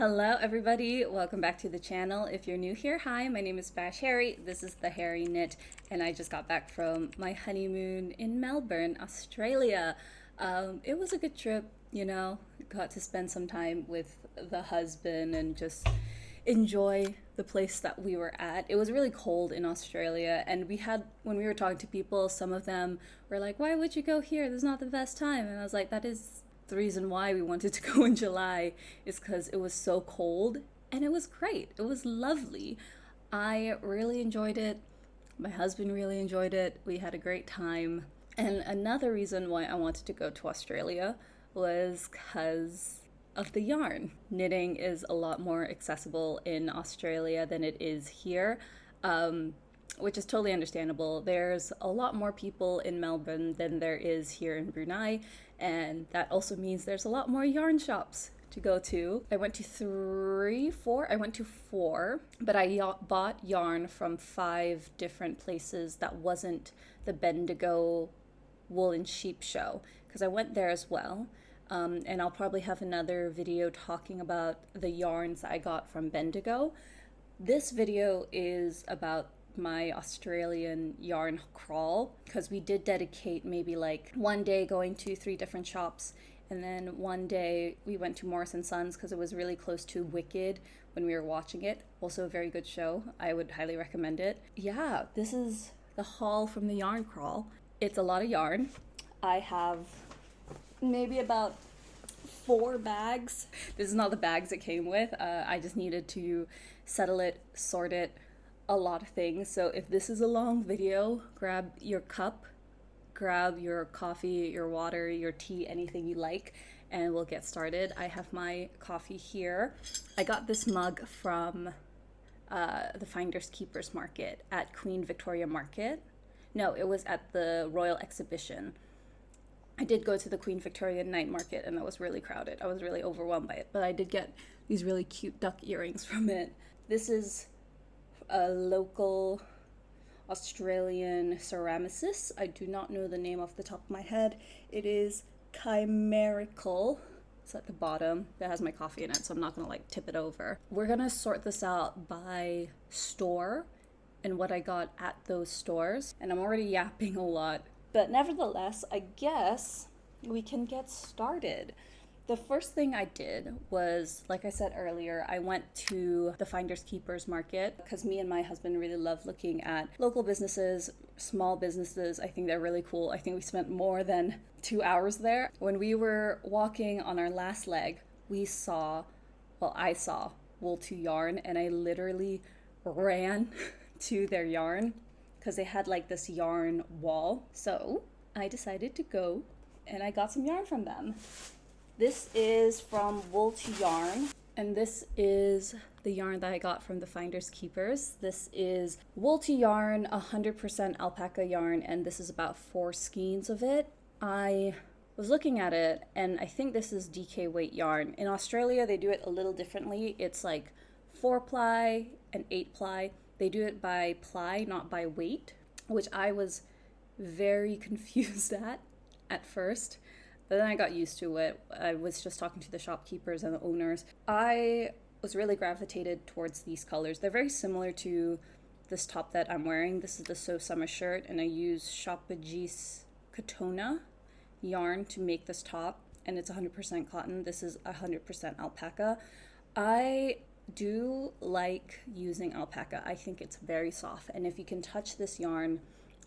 Hello everybody, welcome back to the channel. If you're new here, hi, my name is Bash Harry. This is the Harry Knit and I just got back from my honeymoon in Melbourne, Australia. It was a good trip, got to spend some time with the husband and just enjoy the place that we were at. It was really cold in Australia and when we were talking to people, some of them were like, why would you go here? This is not the best time. And I was like, that is the reason why we wanted to go in July, is because it was so cold and it was great. It was lovely. I really enjoyed it. My husband really enjoyed it. We had a great time. And another reason why I wanted to go to Australia was because of the yarn. Knitting is a lot more accessible in Australia than it is here. Which is totally understandable. There's a lot more people in Melbourne than there is here in Brunei, and that also means there's a lot more yarn shops to go to. I went to four, but I bought yarn from 5 different places that wasn't the Bendigo Wool and Sheep show, because I went there as well. And I'll probably have another video talking about the yarns I got from Bendigo. This video is about my Australian yarn crawl, because we did dedicate maybe like one day going to 3 different shops, and then one day we went to Morris & Sons because it was really close to Wicked when we were watching it. Also a very good show. I would highly recommend it. Yeah, this is the haul from the yarn crawl. It's a lot of yarn. I have maybe about 4 bags. This is not the bags it came with. I just needed to settle it, sort it, a lot of things. So if this is a long video, grab your cup, grab your coffee, your water, your tea, anything you like, and we'll get started. I have my coffee here. I got this mug from the Finders Keepers Market at Queen Victoria Market. No, it was at the Royal Exhibition. I did go to the Queen Victoria Night Market and that was really crowded. I was really overwhelmed by it, but I did get these really cute duck earrings from it. This is a local Australian ceramicist. I do not know the name off the top of my head. It is Chimerical. It's at the bottom. That has my coffee in it, so I'm not gonna like tip it over. We're gonna sort this out by store and what I got at those stores. And I'm already yapping a lot, but nevertheless, I guess we can get started. The first thing I did was, like I said earlier, I went to the Finders Keepers Market because me and my husband really love looking at local businesses, small businesses. I think they're really cool. I think we spent more than 2 hours there. When we were walking on our last leg, I saw Wool to Yarn, and I literally ran to their yarn because they had like this yarn wall. So I decided to go and I got some yarn from them. This is from Wool to Yarn, and this is the yarn that I got from the Finders Keepers. This is Wool to Yarn, 100% alpaca yarn, and this is about 4 skeins of it. I was looking at it, and I think this is DK weight yarn. In Australia, they do it a little differently. It's like 4-ply and 8-ply. They do it by ply, not by weight, which I was very confused at first. But then I got used to it. I was just talking to the shopkeepers and the owners. I was really gravitated towards these colors. They're very similar to this top that I'm wearing. This is the So Summer shirt, and I use Shopajis Katona yarn to make this top, and it's 100% cotton. This is 100% alpaca. I do like using alpaca. I think it's very soft, and if you can touch this yarn,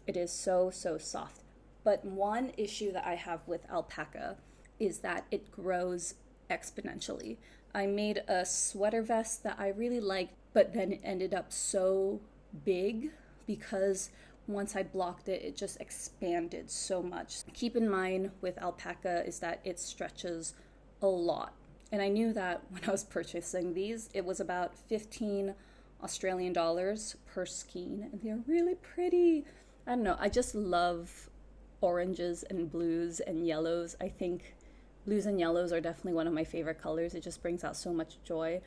it is so soft. But one issue that I have with alpaca is that it grows exponentially. I made a sweater vest that I really liked, but then it ended up so big because once I blocked it, it just expanded so much. Keep in mind with alpaca is that it stretches a lot. And I knew that when I was purchasing these, it was about 15 Australian dollars per skein, and they're really pretty. I don't know, I just love oranges and blues and yellows. I think blues and yellows are definitely one of my favorite colors. It just brings out so much joy,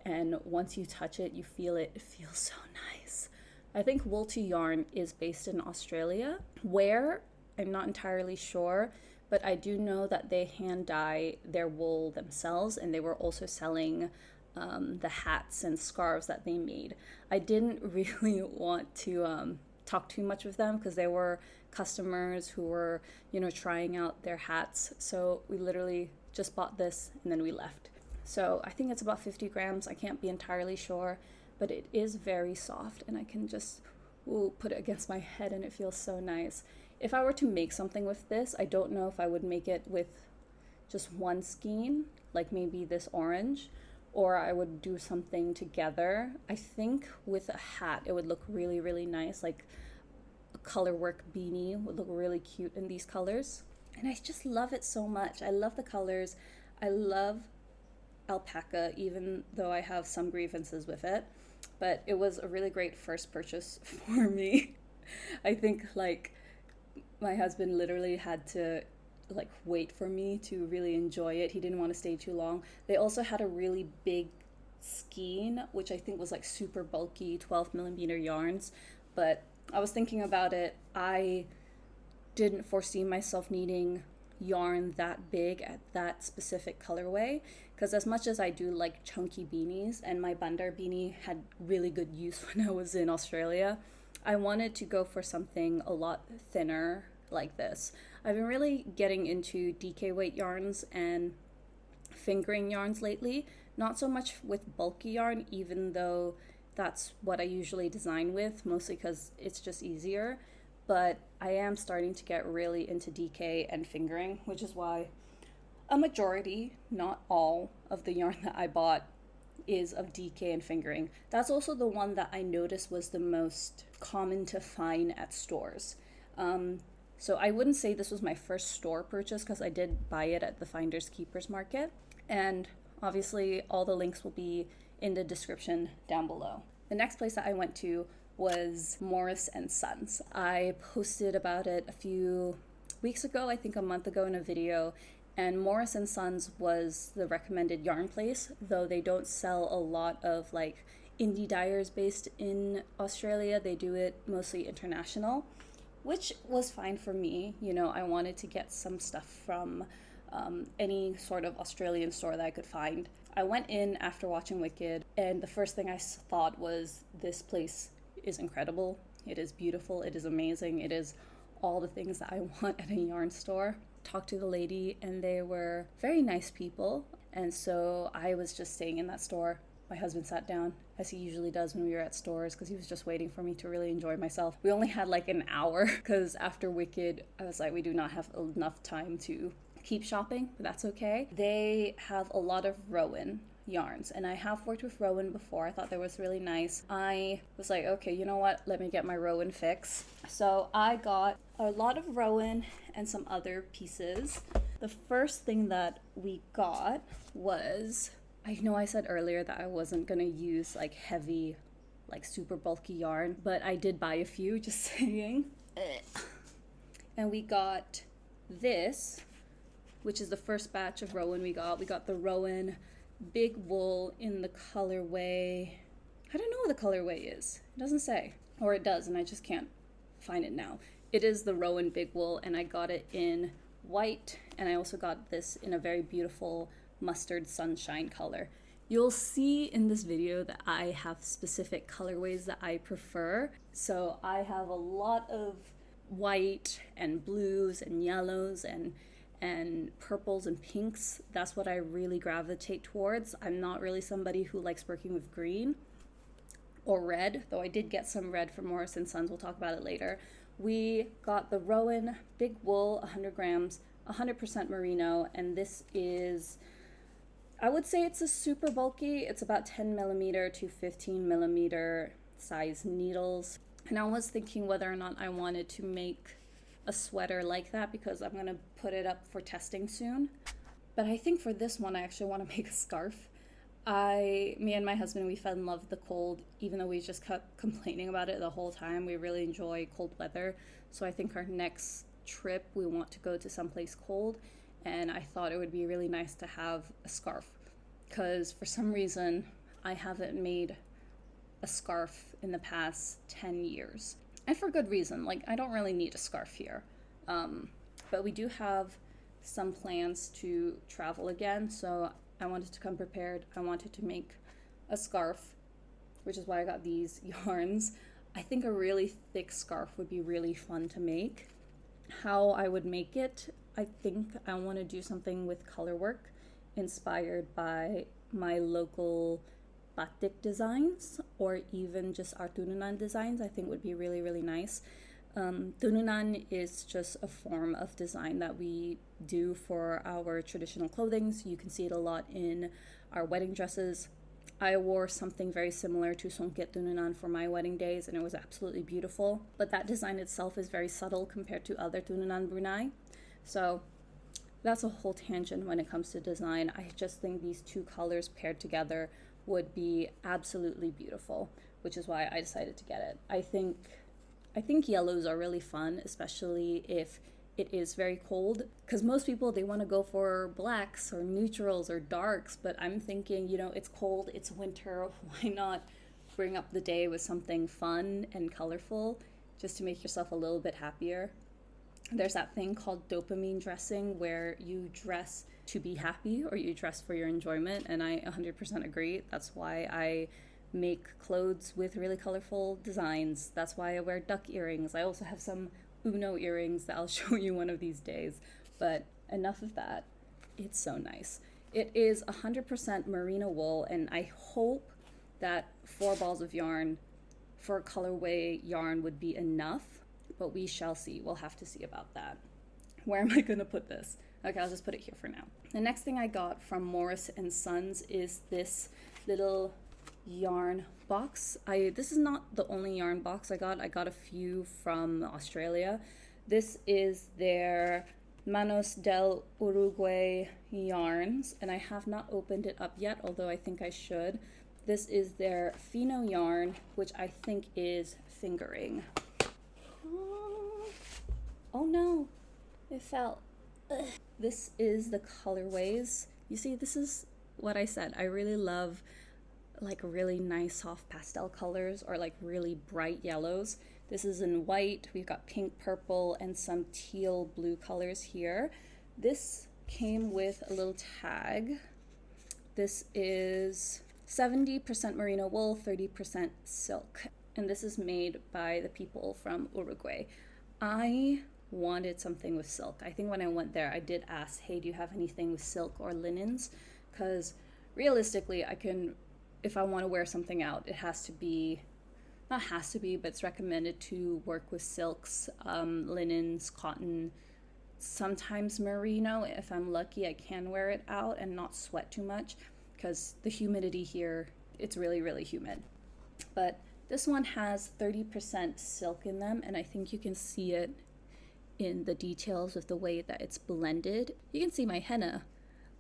and once you touch it, you feel it. It feels so nice. I think Wool to Yarn is based in Australia. Where? I'm not entirely sure, but I do know that they hand dye their wool themselves, and they were also selling the hats and scarves that they made. I didn't really want to talk too much with them because they were customers who were, trying out their hats. So we literally just bought this and then we left. So I think it's about 50 grams. I can't be entirely sure, but it is very soft and I can just put it against my head and it feels so nice. If I were to make something with this, I don't know if I would make it with just one skein, like maybe this orange, or I would do something together. I think with a hat, it would look really, really nice. Like a color work beanie would look really cute in these colors. And I just love it so much. I love the colors. I love alpaca, even though I have some grievances with it. But it was a really great first purchase for me. I think like my husband literally had to like wait for me to really enjoy it. He didn't want to stay too long. They also had a really big skein, which I think was like super bulky 12mm yarns. But I was thinking about it. I didn't foresee myself needing yarn that big at that specific colorway, because as much as I do like chunky beanies, and my Bandar Beanie had really good use when I was in Australia, I wanted to go for something a lot thinner like this. I've been really getting into DK weight yarns and fingering yarns lately, not so much with bulky yarn, even though that's what I usually design with, mostly because it's just easier. But I am starting to get really into DK and fingering, which is why a majority, not all, of the yarn that I bought is of DK and fingering. That's also the one that I noticed was the most common to find at stores. So I wouldn't say this was my first store purchase because I did buy it at the Finders Keepers Market. And obviously all the links will be in the description down below. The next place that I went to was Morris & Sons. I posted about it a few weeks ago, I think a month ago in a video, and Morris & Sons was the recommended yarn place, though they don't sell a lot of like indie dyers based in Australia. They do it mostly international, which was fine for me. I wanted to get some stuff from any sort of Australian store that I could find. I went in after watching Wicked, and the first thing I thought was, this place is incredible. It is beautiful. It is amazing. It is all the things that I want at a yarn store. Talked to the lady and they were very nice people. And so I was just staying in that store. My husband sat down, as he usually does when we were at stores, because he was just waiting for me to really enjoy myself. We only had like an hour because after Wicked, I was like, we do not have enough time to keep shopping, but that's okay. They have a lot of Rowan yarns, and I have worked with Rowan before. I thought that was really nice. I was like, okay, you know what, let me get my Rowan fix. So I got a lot of Rowan and some other pieces. The first thing that we got was, I know I said earlier that I wasn't gonna use like heavy, like super bulky yarn, but I did buy a few, just saying. And we got this, which is the first batch of Rowan we got. We got the Rowan Big Wool in the colorway, I don't know what the colorway is. It doesn't say. Or it does, and I just can't find it now. It is the Rowan Big Wool, and I got it in white, and I also got this in a very beautiful mustard sunshine color. You'll see in this video that I have specific colorways that I prefer. So I have a lot of white and blues and yellows and purples and pinks. That's what I really gravitate towards. I'm not really somebody who likes working with green or red, though I did get some red from Morris & Sons. We'll talk about it later. We got the Rowan Big Wool, 100 grams, 100% merino, and this is, I would say it's a super bulky. It's about 10mm to 15mm size needles. And I was thinking whether or not I wanted to make a sweater like that, because I'm gonna put it up for testing soon. But I think for this one, I actually want to make a scarf. Me and my husband, we fell in love with the cold, even though we just kept complaining about it the whole time. We really enjoy cold weather. So I think our next trip, we want to go to someplace cold. And I thought it would be really nice to have a scarf, because for some reason, I haven't made a scarf in the past 10 years. And for good reason. Like, I don't really need a scarf here. But we do have some plans to travel again, so I wanted to come prepared. I wanted to make a scarf, which is why I got these yarns. I think a really thick scarf would be really fun to make. How I would make it, I think I want to do something with color work inspired by my local batik designs, or even just our tununan designs. I think would be really, really nice. Tununan is just a form of design that we do for our traditional clothing. So you can see it a lot in our wedding dresses. I wore something very similar to songket tununan for my wedding days, and it was absolutely beautiful. But that design itself is very subtle compared to other tununan Brunei. So that's a whole tangent when it comes to design. I just think these two colors paired together would be absolutely beautiful, which is why I decided to get it. I think yellows are really fun, especially if it is very cold, because most people, they want to go for blacks or neutrals or darks, but I'm thinking, you know, it's cold, it's winter, why not bring up the day with something fun and colorful just to make yourself a little bit happier. There's that thing called dopamine dressing, where you dress to be happy or you dress for your enjoyment, and I 100% agree. That's why I make clothes with really colorful designs. That's why I wear duck earrings. I also have some Uno earrings that I'll show you one of these days. But enough of that. It's so nice. It is 100% merino wool, and I hope that 4 balls of yarn for colorway yarn would be enough, but we shall see. We'll have to see about that. Where am I going to put this? Okay, I'll just put it here for now. The next thing I got from Morris & Sons is this little yarn box. This is not the only yarn box I got. I got a few from Australia. This is their Manos del Uruguay yarns, and I have not opened it up yet, although I think I should. This is their Fino yarn, which I think is fingering. Oh no, it fell. Ugh. This is the colorways. You see, this is what I said. I really love like really nice soft pastel colors, or like really bright yellows. This is in white. We've got pink, purple, and some teal blue colors here. This came with a little tag. This is 70% merino wool, 30% silk. And this is made by the people from Uruguay. I wanted something with silk. I think when I went there, I did ask, hey, do you have anything with silk or linens? Because realistically, if I want to wear something out, it has to be, not has to be, but it's recommended to work with silks, linens, cotton, sometimes merino. If I'm lucky, I can wear it out and not sweat too much, because the humidity here, it's really, really humid. But this one has 30% silk in them, and I think you can see it in the details of the way that it's blended. You can see my henna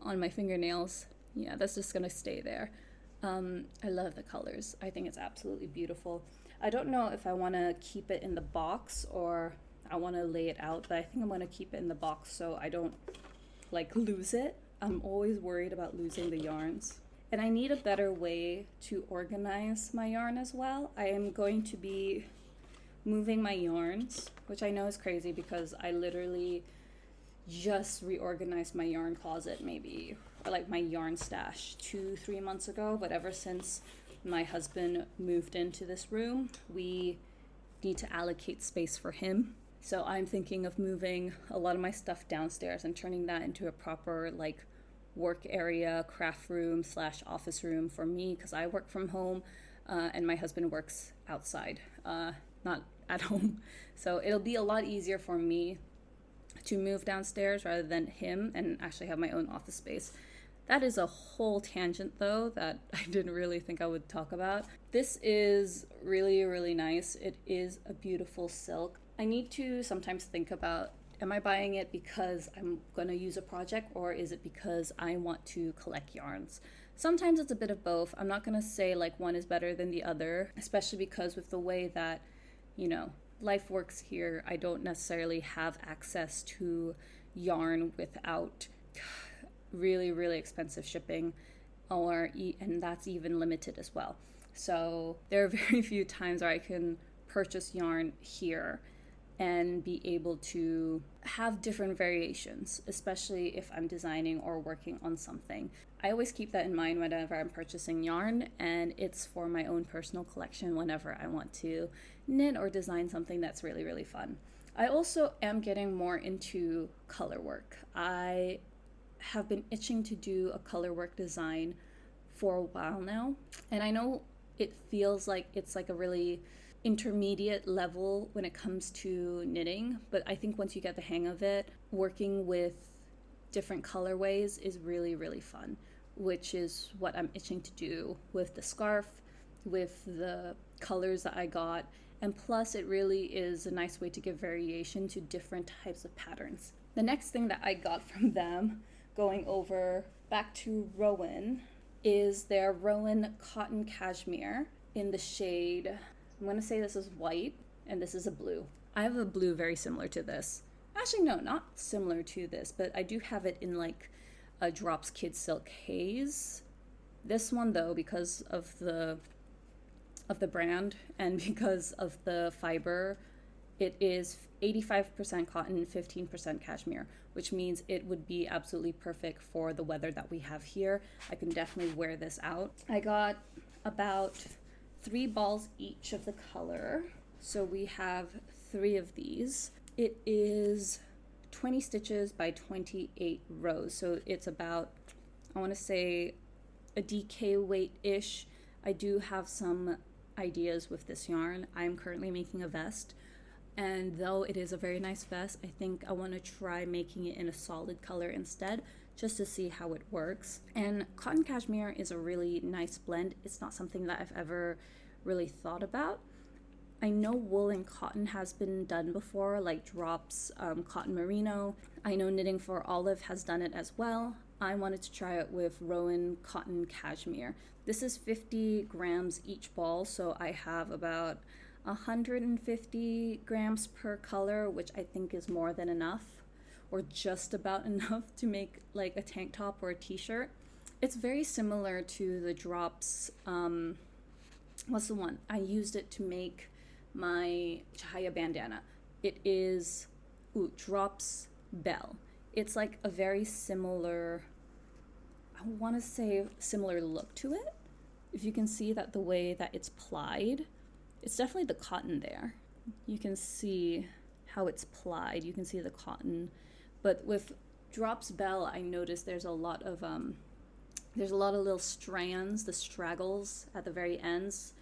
on my fingernails. Yeah, that's just gonna stay there. I love the colors. I think it's absolutely beautiful. I don't know if I want to keep it in the box or I want to lay it out, but I think I'm going to keep it in the box so I don't like lose it. I'm always worried about losing the yarns. And I need a better way to organize my yarn as well. I am going to be moving my yarns, which I know is crazy because I literally just reorganized my yarn closet maybe, or like my yarn stash 2-3 months ago. But ever since my husband moved into this room, we need to allocate space for him. So I'm thinking of moving a lot of my stuff downstairs and turning that into a proper like work area, craft room / office room for me, because I work from home and my husband works outside, not at home. So it'll be a lot easier for me to move downstairs rather than him and actually have my own office space. That is a whole tangent though that I didn't really think I would talk about. This is really, really nice. It is a beautiful silk. I need to sometimes think about, am I buying it because I'm going to use a project, or is it because I want to collect yarns? Sometimes it's a bit of both. I'm not going to say like one is better than the other, especially because with the way that, you know, life works here, I don't necessarily have access to yarn without really, really expensive shipping, and that's even limited as well. So there are very few times where I can purchase yarn here and be able to have different variations, especially if I'm designing or working on something. I always keep that in mind whenever I'm purchasing yarn, and it's for my own personal collection whenever I want to knit or design something that's really, really fun. I also am getting more into color work. I have been itching to do a color work design for a while now, and I know it feels like it's like a really intermediate level when it comes to knitting, but I think once you get the hang of it, working with different colorways is really, really fun, which is what I'm itching to do with the scarf, with the colors that I got, and plus it really is a nice way to give variation to different types of patterns. The next thing that I got from them, going over back to Rowan, is their Rowan Cotton Cashmere in the shade, I'm going to say this is white, and this is a blue. I have a blue very similar to this. Actually, no, not similar to this, but I do have it in like a Drops Kid Silk Haze. This one, though, because of the brand and because of the fiber, it is 85% cotton, 15% cashmere, which means it would be absolutely perfect for the weather that we have here. I can definitely wear this out. I got about 3 balls each of the color. So we have 3 of these. It is 20 stitches by 28 rows. So it's about, I want to say, a DK weight-ish. I do have some ideas with this yarn. I'm currently making a vest. And though it is a very nice vest, I think I want to try making it in a solid color instead, just to see how it works. And cotton cashmere is a really nice blend. It's not something that I've ever really thought about. I know wool and cotton has been done before, like Drops Cotton Merino. I know Knitting for Olive has done it as well. I wanted to try it with Rowan Cotton Cashmere. This is 50 grams each ball, so I have about 150 grams per color, which I think is more than enough, or just about enough to make like a tank top or a t-shirt. It's very similar to the Drops, what's the one? I used it to make my Cahaya Bandana. It is Drops Bell. It's like a very similar, I want to say similar look to it. If you can see that the way that it's plied, it's definitely the cotton there. You can see how it's plied. You can see the cotton. But with Drops Bell, I noticed there's a lot of little strands, the straggles at the very ends,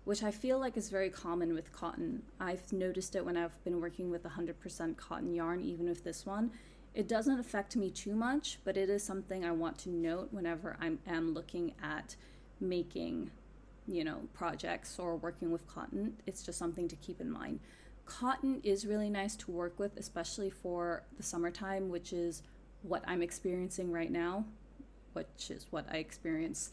which I feel like is very common with cotton. I've noticed it when I've been working with 100% cotton yarn, even with this one. It doesn't affect me too much, but it is something I want to note whenever I am looking at making, projects or working with cotton. It's just something to keep in mind. Cotton is really nice to work with, especially for the summertime, which is what I'm experiencing right now, which is what I experience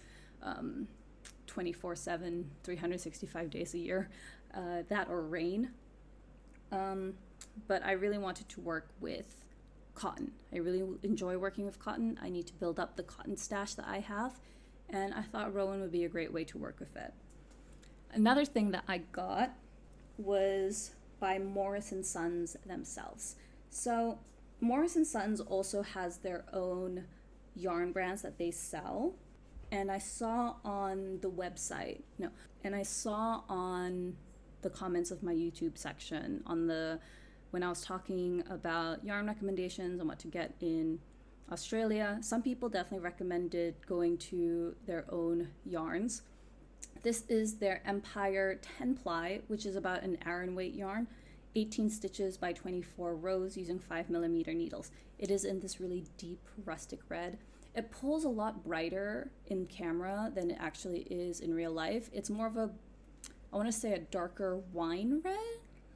24/7, 365 days a year, that or rain. But I really wanted to work with cotton. I really enjoy working with cotton. I need to build up the cotton stash that I have, and I thought Rowan would be a great way to work with it. Another thing that I got was by Morris & Sons themselves. So Morris & Sons also has their own yarn brands that they sell. And I saw on the website, and I saw on the comments of my YouTube section when I was talking about yarn recommendations and what to get in Australia, some people definitely recommended going to their own yarns. This is their Empire 10 ply, which is about an Aran weight yarn, 18 stitches by 24 rows using 5mm needles. It is in this really deep rustic red. It pulls a lot brighter in camera than it actually is in real life. It's more of I want to say a darker wine red.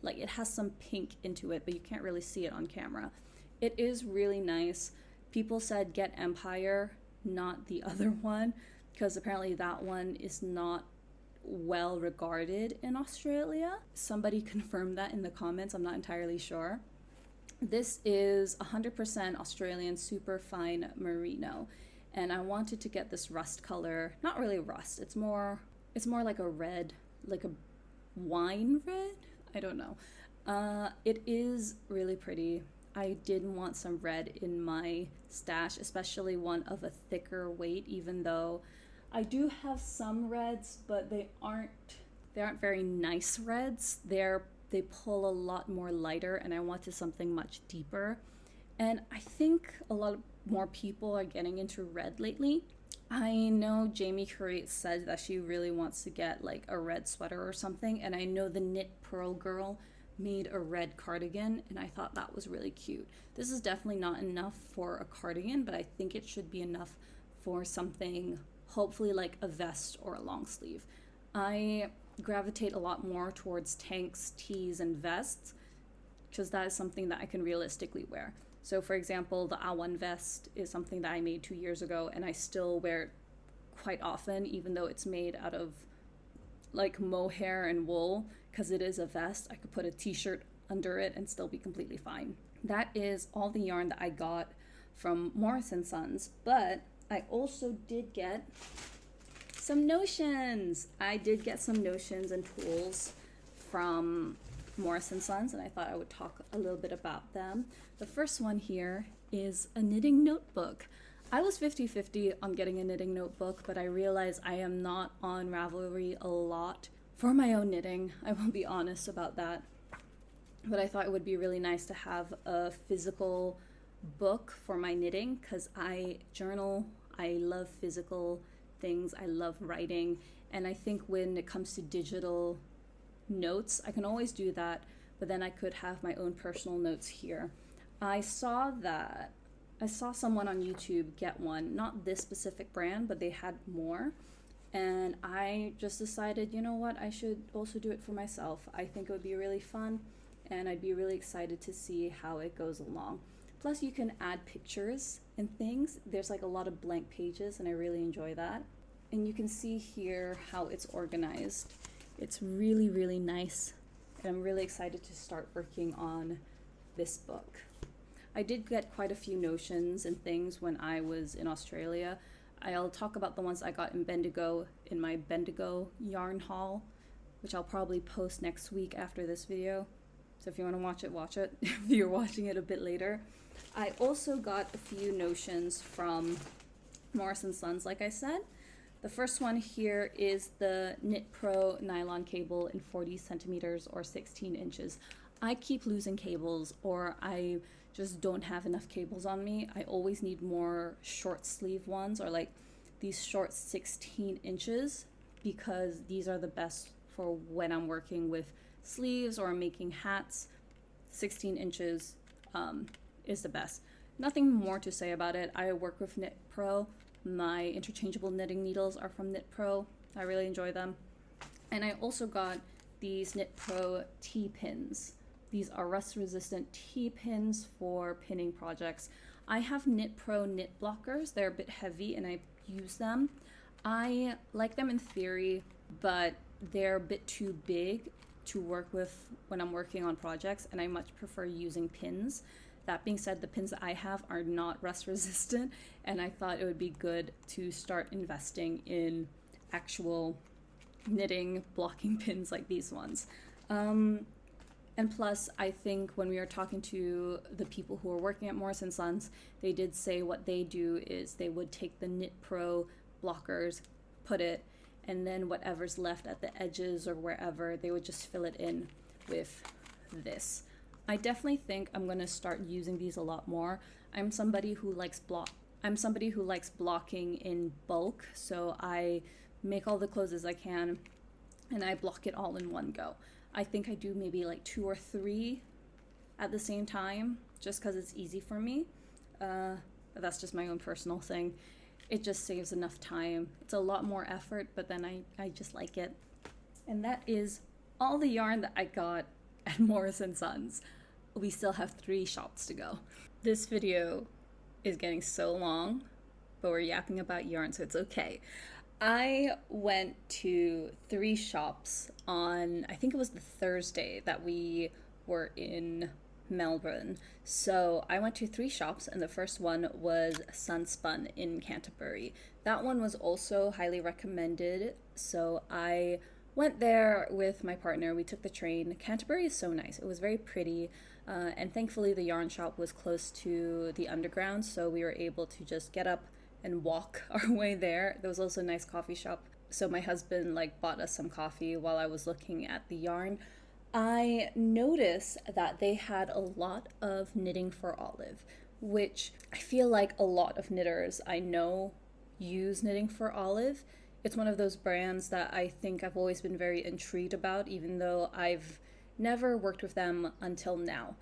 Like it has some pink into it, but you can't really see it on camera. It is really nice. People said get Empire, not the other one, because apparently that one is not well regarded in Australia. Somebody confirmed that in the comments. I'm not entirely sure. This is 100% Australian super fine merino, and I wanted to get this rust color. Not really rust. It's more like a red, like a wine red. I don't know. It is really pretty. I did want some red in my stash, especially one of a thicker weight, even though I do have some reds, but they aren't very nice reds. They pull a lot more lighter, and I wanted something much deeper. And I think a lot more people are getting into red lately. I know Jamie Curate said that she really wants to get like a red sweater or something, and I know the Knit Pearl girl made a red cardigan, and I thought that was really cute. This is definitely not enough for a cardigan, but I think it should be enough for something, hopefully like a vest or a long sleeve. I gravitate a lot more towards tanks, tees, and vests because that is something that I can realistically wear. So for example, the Awan Vest is something that I made 2 years ago, and I still wear it quite often, even though it's made out of like mohair and wool, because it is a vest. I could put a t-shirt under it and still be completely fine. That is all the yarn that I got from Morris & Sons, but I also did get some notions. I did get some notions and tools from Morris & Sons, and I thought I would talk a little bit about them. The first one here is a knitting notebook. I was 50-50 on getting a knitting notebook, but I realized I am not on Ravelry a lot for my own knitting. I will be honest about that. But I thought it would be really nice to have a physical book for my knitting because I journal. I love physical things. I love writing. And I think when it comes to digital notes, I can always do that, but then I could have my own personal notes here. I saw someone on YouTube get one, not this specific brand, but they had more. And I just decided, you know what, I should also do it for myself. I think it would be really fun, and I'd be really excited to see how it goes along. Plus, you can add pictures and things. There's like a lot of blank pages, and I really enjoy that. And you can see here how it's organized. It's really, really nice, and I'm really excited to start working on this book. I did get quite a few notions and things when I was in Australia. I'll talk about the ones I got in Bendigo in my Bendigo yarn haul, which I'll probably post next week after this video. So if you want to watch it, watch it. If you're watching it a bit later. I also got a few notions from Morris & Sons, like I said. The first one here is the Knit Pro nylon cable in 40 centimeters or 16 inches. I keep losing cables, or I just don't have enough cables on me. I always need more short sleeve ones, or like these short 16 inches, because these are the best for when I'm working with sleeves or making hats. 16 inches is the best. Nothing more to say about it. I work with Knit Pro. My interchangeable knitting needles are from Knit Pro. I really enjoy them. And I also got these Knit Pro T-pins. These are rust-resistant T-pins for pinning projects. I have Knit Pro knit blockers. They're a bit heavy, and I use them. I like them in theory, but they're a bit too big to work with when I'm working on projects, and I much prefer using pins. That being said, the pins that I have are not rust resistant, and I thought it would be good to start investing in actual knitting blocking pins like these ones. And plus, I think when we were talking to the people who are working at Morris & Sons, they did say what they do is they would take the Knit Pro blockers, put it, and then whatever's left at the edges or wherever, they would just fill it in with this. I definitely think I'm going to start using these a lot more. I'm somebody who likes blocking in bulk, so I make all the clothes as I can, and I block it all in one go. I think I do maybe like 2 or 3 at the same time, just because it's easy for me. But that's just my own personal thing. It just saves enough time. It's a lot more effort, but then I just like it. And that is all the yarn that I got at Morris & Sons. We still have 3 shops to go. This video is getting so long, but we're yapping about yarn, so it's okay. I went to 3 shops on, I think it was the Thursday that we were in Melbourne. So I went to 3 shops, and the first one was Sunspun in Canterbury. That one was also highly recommended, so I went there with my partner. We took the train. Canterbury is so nice. It was very pretty. And thankfully the yarn shop was close to the underground, so we were able to just get up and walk our way there. There was also a nice coffee shop, so my husband like bought us some coffee while I was looking at the yarn. I noticed that they had a lot of knitting for olive, which I feel like a lot of knitters I know use knitting for olive. It's one of those brands that I think I've always been very intrigued about, even though I've never worked with them until now.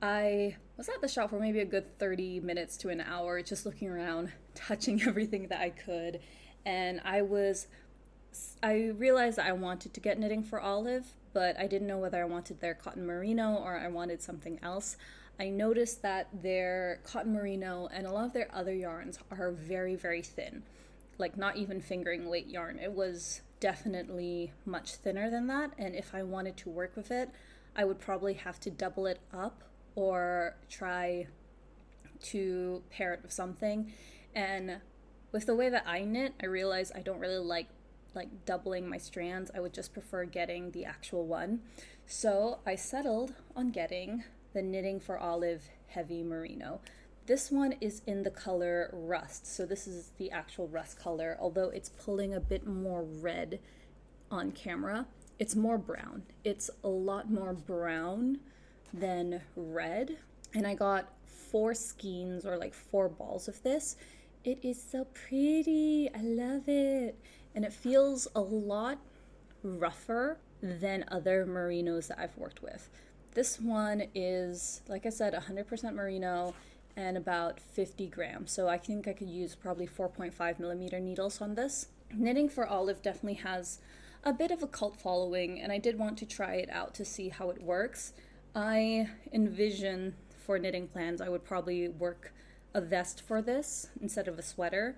I was at the shop for maybe a good 30 minutes to an hour, just looking around, touching everything that I could. And I realized that I wanted to get knitting for olive, but I didn't know whether I wanted their cotton merino or I wanted something else. I noticed that their cotton merino and a lot of their other yarns are very, very thin. Like not even fingering weight yarn. It was definitely much thinner than that, and if I wanted to work with it, I would probably have to double it up or try to pair it with something. And with the way that I knit, I realized I don't really like doubling my strands. I would just prefer getting the actual one. So I settled on getting the Knitting for Olive Heavy Merino. This one is in the color Rust, so this is the actual rust color, although it's pulling a bit more red on camera. It's more brown. It's a lot more brown than red. And I got 4 skeins, or like 4 balls of this. It is so pretty. I love it. And it feels a lot rougher than other merinos that I've worked with. This one is, like I said, 100% merino and about 50 grams. So I think I could use probably 4.5 millimeter needles on this. Knitting for Olive definitely has a bit of a cult following, and I did want to try it out to see how it works. I envision for knitting plans, I would probably work a vest for this instead of a sweater.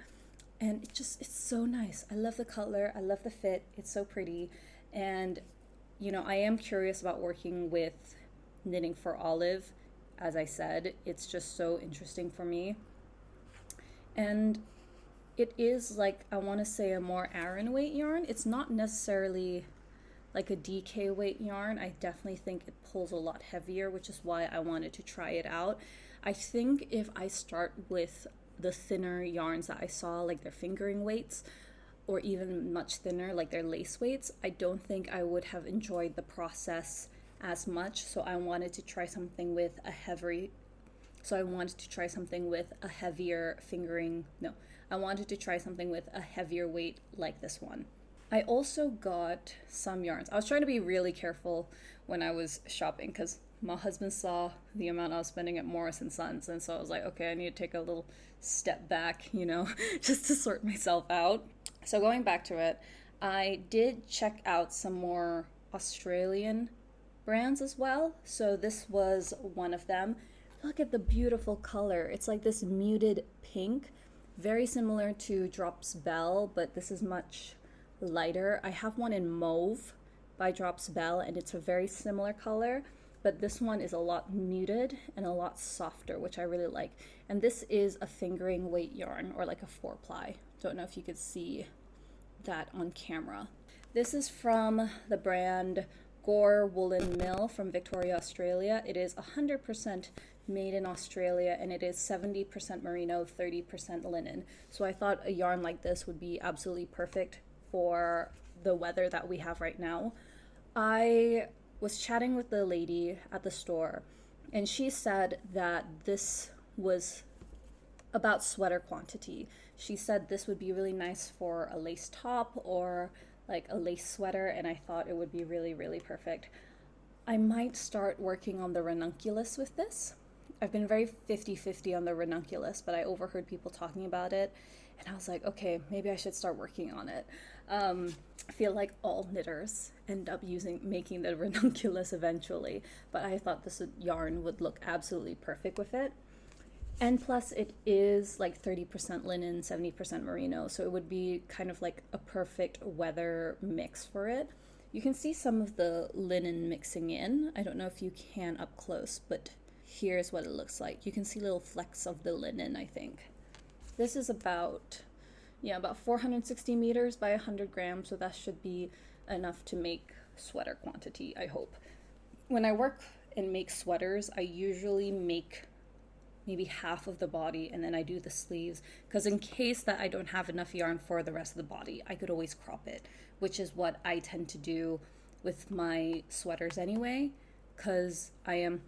And it's so nice. I love the color. I love the fit. It's so pretty. And, you know, I am curious about working with Knitting for Olive. As I said, it's just so interesting for me. And it is like, I want to say, a more Aran weight yarn. It's not necessarily like a DK weight yarn. I definitely think it pulls a lot heavier, which is why I wanted to try it out. I think if I start with the thinner yarns that I saw, like their fingering weights, or even much thinner, like their lace weights, I don't think I would have enjoyed the process as much. So I wanted to try something with a heavier fingering. No, I wanted to try something with a heavier weight like this one. I also got some yarns. I was trying to be really careful when I was shopping because my husband saw the amount I was spending at Morris & Sons, and so I was like, okay, I need to take a little step back, you know, just to sort myself out. So going back to it, I did check out some more Australian brands as well. So this was one of them. Look at the beautiful color. It's like this muted pink, very similar to Drops Belle, but this is much lighter. I have one in mauve by Drops Belle, and it's a very similar color, but this one is a lot muted and a lot softer, which I really like. And this is a fingering weight yarn, or like a 4-ply. Don't know if you could see that on camera. This is from the brand Gore Woolen Mill from Victoria, Australia. It is 100% made in Australia, and it is 70% merino, 30% linen. So I thought a yarn like this would be absolutely perfect for the weather that we have right now. I was chatting with the lady at the store, and she said that this was about sweater quantity. She said this would be really nice for a lace top or like a lace sweater, and I thought it would be really, really perfect. I might start working on the ranunculus with this. I've been very 50-50 on the ranunculus, but I overheard people talking about it, and I was like, okay, maybe I should start working on it. I feel like all knitters end up making the ranunculus eventually, but I thought this yarn would look absolutely perfect with it. And plus it is like 30% linen, 70% merino, so it would be kind of like a perfect weather mix for it. You can see some of the linen mixing in. I don't know if you can up close, but here's what it looks like. You can see little flecks of the linen, I think. This is about yeah, about 460 meters by 100 grams, so that should be enough to make sweater quantity, I hope. When I work and make sweaters, I usually make maybe half of the body and then I do the sleeves, because in case that I don't have enough yarn for the rest of the body, I could always crop it, which is what I tend to do with my sweaters anyway, because I am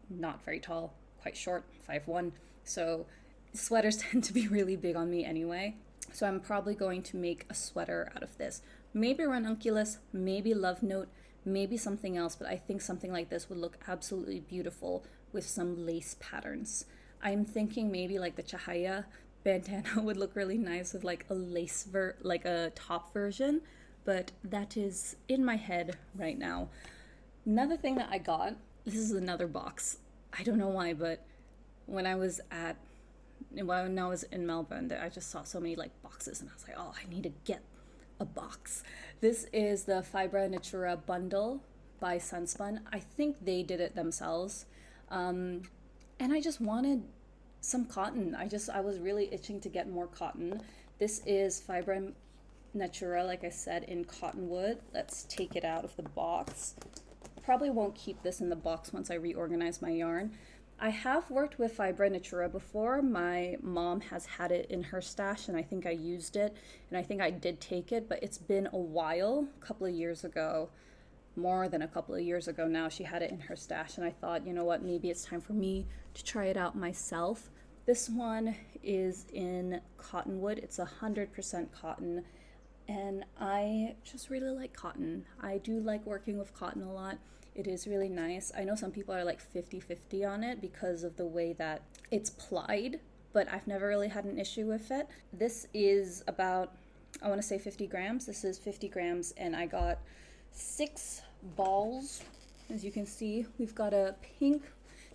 not very tall, quite short, 5'1", so sweaters tend to be really big on me anyway. So I'm probably going to make a sweater out of this. Maybe ranunculus, maybe love note, maybe something else, but I think something like this would look absolutely beautiful with some lace patterns. I'm thinking maybe like the Cahaya Bandana would look really nice with like a lace like a top version, but that is in my head right now. Another thing that I got, this is another box. I don't know why, but when I was in Melbourne, I just saw so many like boxes and I was like, oh, I need to get a box. This is the Fibra Natura bundle by Sunspun. I think they did it themselves. And I just wanted some cotton. I was really itching to get more cotton. This is Fibra Natura, like I said, in cottonwood. Let's take it out of the box. Probably won't keep this in the box once I reorganize my yarn. I have worked with Fibra Natura before. My mom has had it in her stash and I think I used it and I think I did take it, but it's been a while, a couple of years ago, more than a couple of years ago now. She had it in her stash and I thought, you know what, maybe it's time for me to try it out myself. This one is in cottonwood. It's 100% cotton and I just really like cotton. I do like working with cotton a lot. It is really nice. I know some people are like 50-50 on it because of the way that it's plied, but I've never really had an issue with it. This is about, I want to say 50 grams. This is 50 grams and I got 6 balls. As you can see, we've got a pink,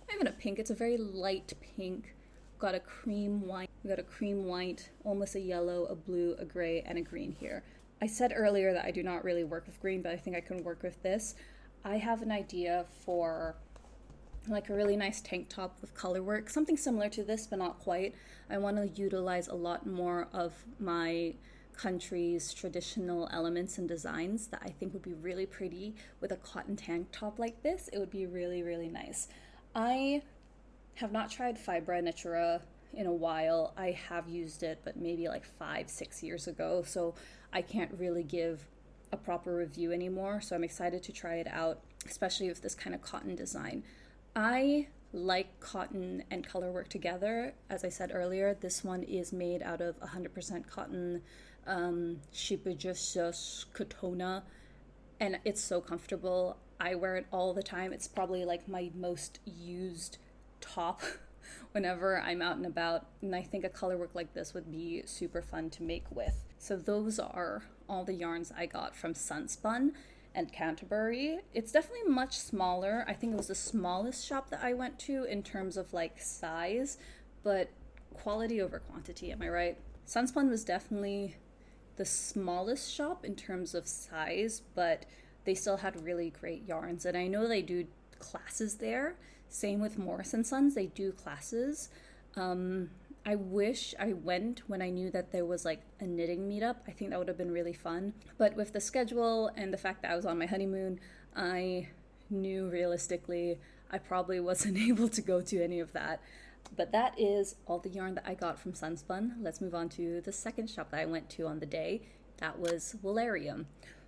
not even a pink, it's a very light pink. We've got a cream white, almost a yellow, a blue, a gray, and a green here. I said earlier that I do not really work with green, but I think I can work with this. I have an idea for like a really nice tank top with color work, something similar to this, but not quite. I want to utilize a lot more of my country's traditional elements and designs that I think would be really pretty with a cotton tank top like this. It would be really, really nice. I have not tried Fibra Natura in a while. I have used it, but maybe like 5-6 years ago, so I can't really give a proper review anymore, so I'm excited to try it out, especially with this kind of cotton design. I like cotton and color work together. As I said earlier, this one is made out of 100% cotton, Shipajus Katona, and it's so comfortable. I wear it all the time. It's probably like my most used top whenever I'm out and about, and I think a color work like this would be super fun to make with. So those are all the yarns I got from Sunspun and Canterbury. It's definitely much smaller. I think it was the smallest shop that I went to in terms of like size, but quality over quantity, am I right? Sunspun was definitely the smallest shop in terms of size, but they still had really great yarns, and I know they do classes there. Same with Morris & Sons, they do classes. I wish I went when I knew that there was like a knitting meetup. I think that would have been really fun. But with the schedule and the fact that I was on my honeymoon, I knew realistically I probably wasn't able to go to any of that. But that is all the yarn that I got from Sunspun. Let's move on to the second shop that I went to on the day. That was Woolarium.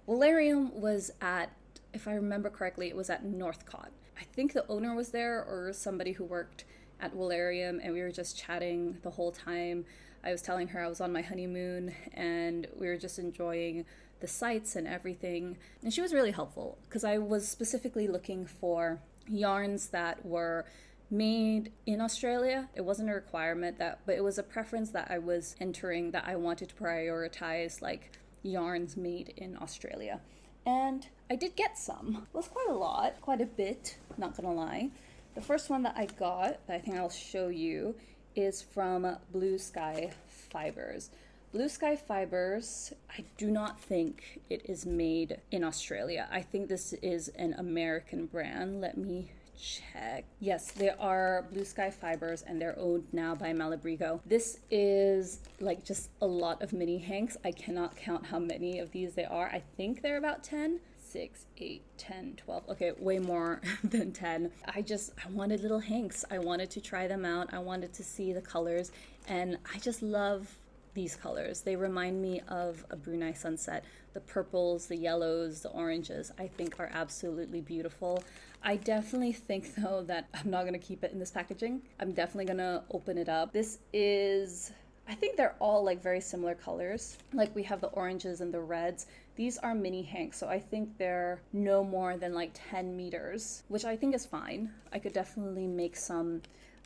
Woolarium was at, if I remember correctly, it was at Northcott. I think the owner was there or somebody who worked at Woolarium, and we were just chatting the whole time. I was telling her I was on my honeymoon and we were just enjoying the sights and everything, and she was really helpful because I was specifically looking for yarns that were made in Australia. It wasn't a requirement, but it was a preference that I was entering, that I wanted to prioritize like yarns made in Australia, and I did get some. It was quite a lot, quite a bit, not gonna lie. The first one that I got, that I think I'll show you, is from Blue Sky Fibers. Blue Sky Fibers, I do not think it is made in Australia. I think this is an American brand. Let me check. Yes, they are Blue Sky fibers and they're owned now by Malabrigo. This is like just a lot of mini hanks. I cannot count how many of these there are. I think they're about 10. 6, 8, 10, 12. Okay, way more than 10. I wanted little hanks. I wanted to try them out. I wanted to see the colors, and I just love these colors. They remind me of a Brunei sunset. The purples, the yellows, the oranges, I think are absolutely beautiful. I definitely think though that I'm not gonna keep it in this packaging. I'm definitely gonna open it up. This is, I think they're all like very similar colors. Like we have the oranges and the reds. These are mini hanks, so I think they're no more than like 10 meters, which I think is fine. I could definitely make some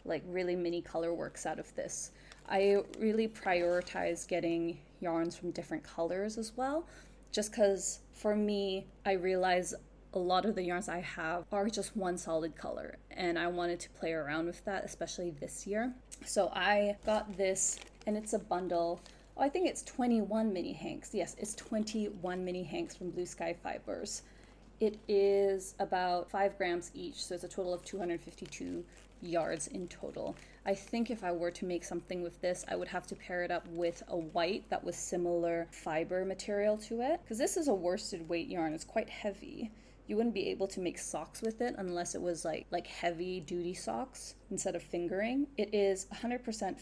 like really mini color works out of this. I really prioritize getting yarns from different colors as well, just because for me, I realize a lot of the yarns I have are just one solid color, and I wanted to play around with that, especially this year. So I got this, and it's a bundle. Oh, I think it's 21 mini hanks. Yes, it's 21 mini hanks from Blue Sky Fibers. It is about 5 grams each, so it's a total of 252 yards in total. I think if I were to make something with this, I would have to pair it up with a white that was similar fiber material to it, because this is a worsted weight yarn. It's quite heavy. You wouldn't be able to make socks with it unless it was like heavy duty socks instead of fingering. It is 100%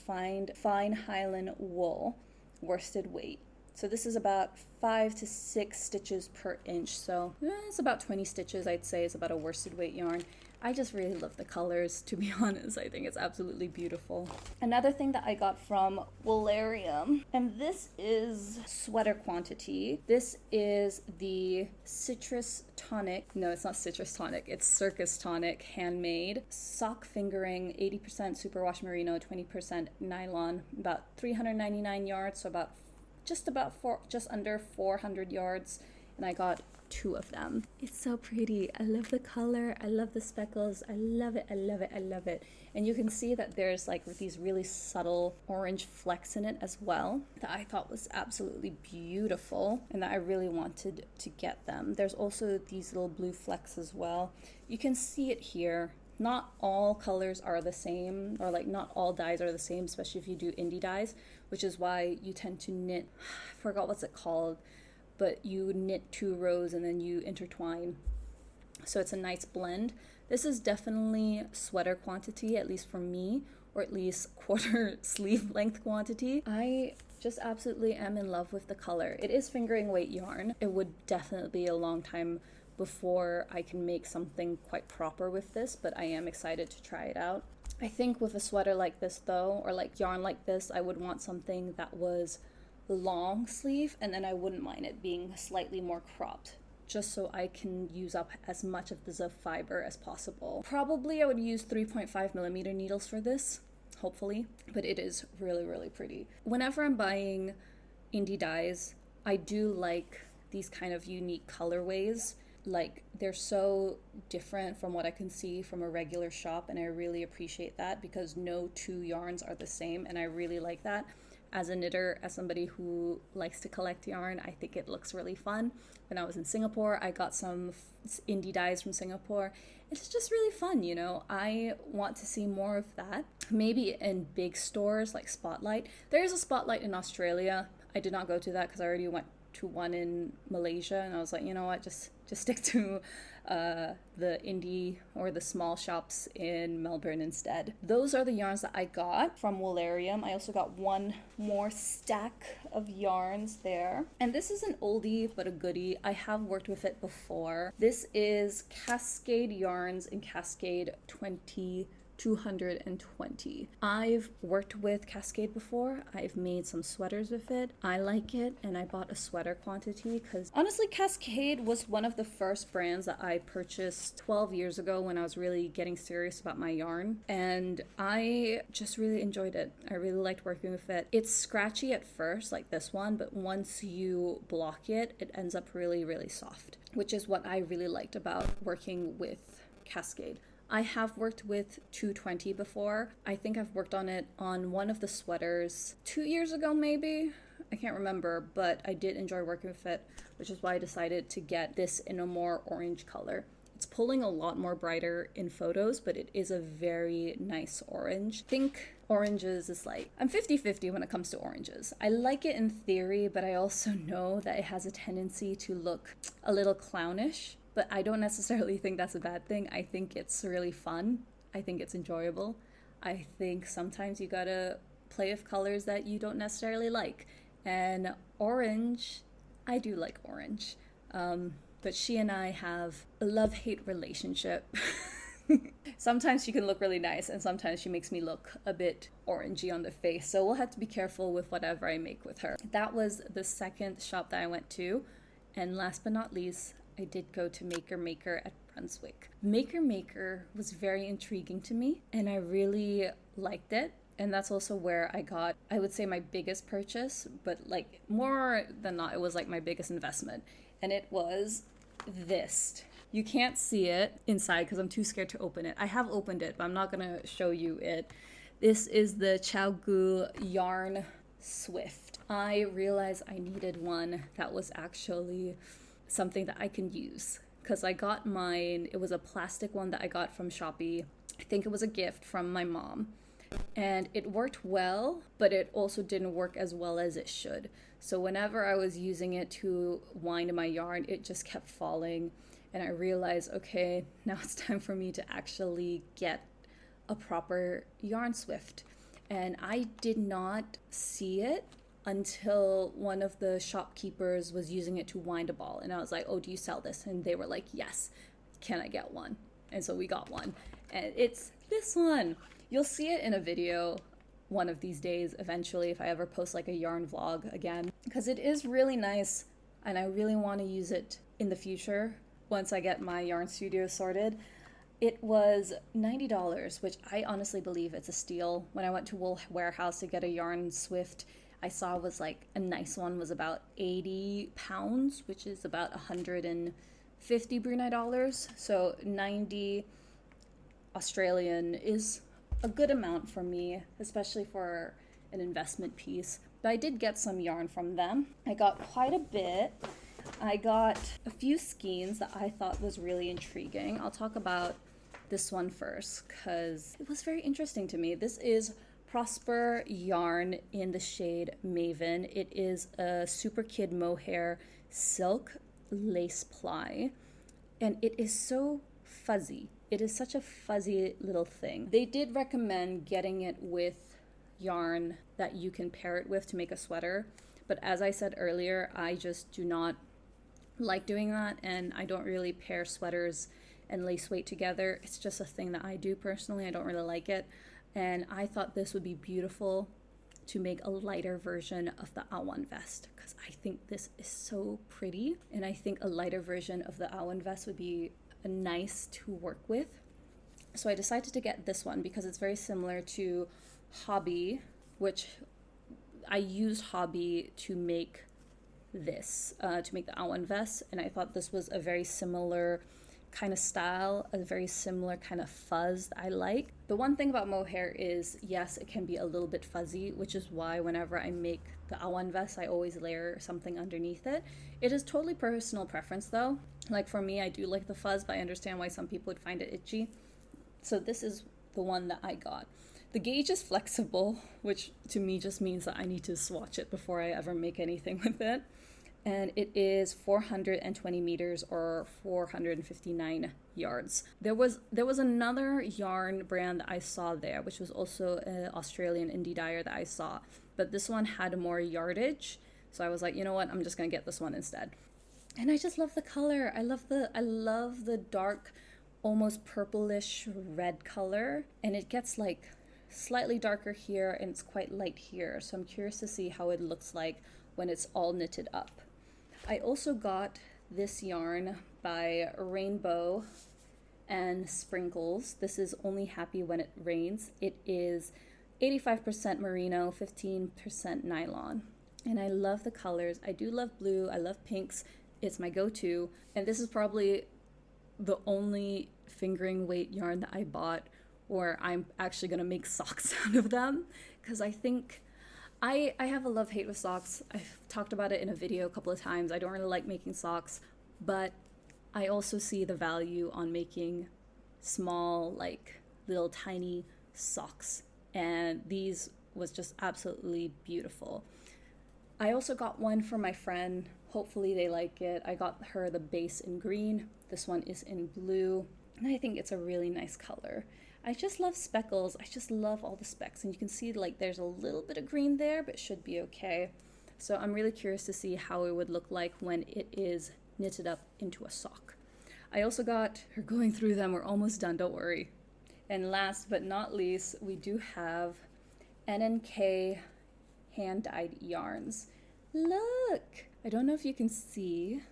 fine Highland wool worsted weight. So this is about 5 to 6 stitches per inch. So it's about 20 stitches, I'd say, is about a worsted weight yarn. I just really love the colors, to be honest. I think it's absolutely beautiful. Another thing that I got from Woolarium, and this is sweater quantity. This is the Citrus Tonic. No, it's not Citrus Tonic. It's Circus Tonic handmade. Sock fingering, 80% superwash merino, 20% nylon, about 399 yards, so just under 400 yards, and I got 2 of them. It's so pretty. I love the color. I love the speckles. I love it. I love it. I love it. And you can see that there's like these really subtle orange flecks in it as well that I thought was absolutely beautiful and that I really wanted to get them. There's also these little blue flecks as well. You can see it here. Not all colors are the same, or like not all dyes are the same, especially if you do indie dyes, which is why you tend to knit, I forgot what's it called, but you knit 2 rows and then you intertwine. So it's a nice blend. This is definitely sweater quantity, at least for me, or at least quarter sleeve length quantity. I just absolutely am in love with the color. It is fingering weight yarn. It would definitely be a long time before I can make something quite proper with this, but I am excited to try it out. I think with a sweater like this though, or like yarn like this, I would want something that was long sleeve, and then I wouldn't mind it being slightly more cropped, just so I can use up as much of the fiber as possible. Probably I would use 3.5mm needles for this, hopefully, but it is really, really pretty. Whenever I'm buying indie dyes, I do like these kind of unique colorways. Like, they're so different from what I can see from a regular shop, and I really appreciate that because no 2 yarns are the same, and I really like that. As a knitter, as somebody who likes to collect yarn, I think it looks really fun. When I was in Singapore, I got some indie dyes from Singapore. It's just really fun, you know. I want to see more of that. Maybe in big stores like Spotlight. There is a Spotlight in Australia. I did not go to that because I already went to one in Malaysia, and I was like, you know what, just stick to the indie or the small shops in Melbourne instead. Those are the yarns that I got from Woolarium. I also got one more stack of yarns there, and this is an oldie but a goodie. I have worked with it before. This is Cascade Yarns in Cascade 220. I've worked with Cascade before. I've made some sweaters with it. I like it, and I bought a sweater quantity because honestly Cascade was one of the first brands that I purchased 12 years ago when I was really getting serious about my yarn, and I just really enjoyed it. I really liked working with it. It's scratchy at first like this one, but once you block it, it ends up really, really soft, which is what I really liked about working with Cascade. I have worked with 220 before. I think I've worked on it on one of the sweaters 2 years ago maybe. I can't remember, but I did enjoy working with it, which is why I decided to get this in a more orange color. It's pulling a lot more brighter in photos, but it is a very nice orange. I think oranges is like, I'm 50-50 when it comes to oranges. I like it in theory, but I also know that it has a tendency to look a little clownish, but I don't necessarily think that's a bad thing. I think it's really fun. I think it's enjoyable. I think sometimes you gotta play with colors that you don't necessarily like. And orange, I do like orange. But she and I have a love-hate relationship. Sometimes she can look really nice, and sometimes she makes me look a bit orangey on the face. So we'll have to be careful with whatever I make with her. That was the second shop that I went to. And last but not least, I did go to Maker Maker at Brunswick. Maker Maker was very intriguing to me, and I really liked it. And that's also where I got, I would say, my biggest purchase, but like more than not, it was like my biggest investment. And it was this. You can't see it inside because I'm too scared to open it. I have opened it, but I'm not gonna show you it. This is the Chaogu Yarn Swift. I realized I needed one that was actually something that I can use, because I got mine, it was a plastic one that I got from Shopee. I think it was a gift from my mom. And it worked well, but it also didn't work as well as it should. So whenever I was using it to wind my yarn, it just kept falling. And I realized, okay, now it's time for me to actually get a proper yarn swift. And I did not see it until one of the shopkeepers was using it to wind a ball. And I was like, oh, do you sell this? And they were like, yes, can I get one? And so we got one. And it's this one. You'll see it in a video one of these days eventually if I ever post like a yarn vlog again, because it is really nice and I really want to use it in the future once I get my yarn studio sorted. It was $90, which I honestly believe it's a steal. When I went to Wool Warehouse to get a yarn swift, I saw was like a nice one was about 80 pounds, which is about 150 Brunei dollars. So 90 Australian is a good amount for me, especially for an investment piece. But I did get some yarn from them. I got quite a bit. I got a few skeins that I thought was really intriguing. I'll talk about this one first because it was very interesting to me. This is Prosper yarn in the shade Maven. It is a Super Kid Mohair silk lace ply, and it is so fuzzy. It is such a fuzzy little thing. They did recommend getting it with yarn that you can pair it with to make a sweater, but as I said earlier, I just do not like doing that, and I don't really pair sweaters and lace weight together. It's just a thing that I do personally. I don't really like it, and I thought this would be beautiful to make a lighter version of the Awan Vest, because I think this is so pretty, and I think a lighter version of the Awan Vest would be nice to work with. So I decided to get this one because it's very similar to Hobby, which I used Hobby to make this, to make the Awan Vest, and I thought this was a very similar kind of style, a very similar kind of fuzz that I like. The one thing about mohair is, yes, it can be a little bit fuzzy, which is why whenever I make the Awan Vest, I always layer something underneath it. It is totally personal preference though. Like for me, I do like the fuzz, but I understand why some people would find it itchy. So this is the one that I got. The gauge is flexible, which to me just means that I need to swatch it before I ever make anything with it. And it is 420 meters or 459 yards. There was another yarn brand that I saw there, which was also an Australian indie dyer that I saw, but this one had more yardage. So I was like, you know what, I'm just gonna get this one instead. And I just love the color. I love the dark, almost purplish red color, and it gets like slightly darker here and it's quite light here. So I'm curious to see how it looks like when it's all knitted up. I also got this yarn by Rainbow and Sprinkles. This is Only Happy When It Rains. It is 85% merino, 15% nylon. And I love the colors. I do love blue. I love pinks. It's my go-to. And this is probably the only fingering weight yarn that I bought where I'm actually going to make socks out of them, because I think I have a love-hate with socks. I've talked about it in a video a couple of times. I don't really like making socks, but I also see the value on making small, like little tiny socks, and these was just absolutely beautiful. I also got one for my friend. Hopefully they like it. I got her the base in green. This one is in blue, and I think it's a really nice color. I just love speckles. I just love all the specks, and you can see like there's a little bit of green there, but it should be okay. So I'm really curious to see how it would look like when it is knitted up into a sock. I also got her going through them. We're almost done, don't worry. And last but not least, we do have N&K hand-dyed yarns. Look! I don't know if you can see,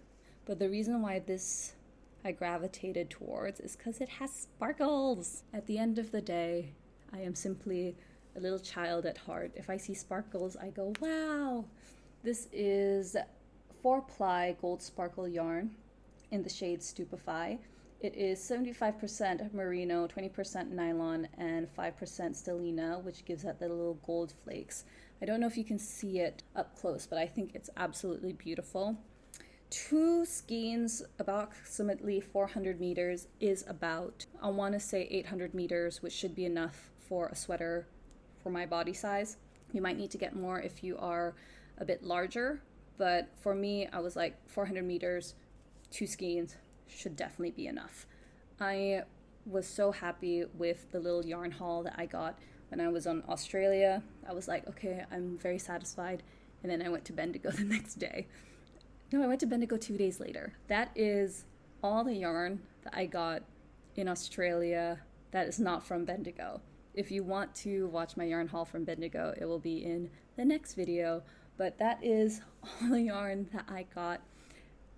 but the reason why this I gravitated towards is because it has sparkles. At the end of the day, I am simply a little child at heart. If I see sparkles, I go, wow! This is 4-ply gold sparkle yarn in the shade Stupefy. It is 75% merino, 20% nylon, and 5% stellina, which gives that the little gold flakes. I don't know if you can see it up close, but I think it's absolutely beautiful. 2 skeins, approximately 400 meters, is about, I want to say 800 meters, which should be enough for a sweater for my body size. You might need to get more if you are a bit larger, but for me, I was like 400 meters, 2 skeins should definitely be enough. I was so happy with the little yarn haul that I got when I was on Australia. I was like, okay, I'm very satisfied. And then I went to Bendigo the next day. No, I went to Bendigo 2 days later. That is all the yarn that I got in Australia that is not from Bendigo. If you want to watch my yarn haul from Bendigo, it will be in the next video. But that is all the yarn that I got.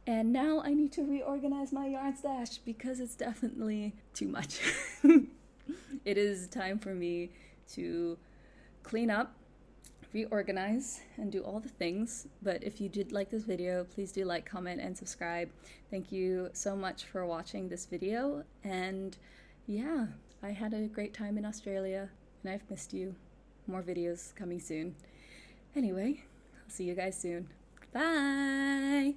And now I need to reorganize my yarn stash because it's definitely too much. It is time for me to clean up, reorganize, and do all the things. But if you did like this video, please do like, comment, and subscribe. Thank you so much for watching this video. And yeah, I had a great time in Australia, and I've missed you. More videos coming soon. Anyway, I'll see you guys soon. Bye!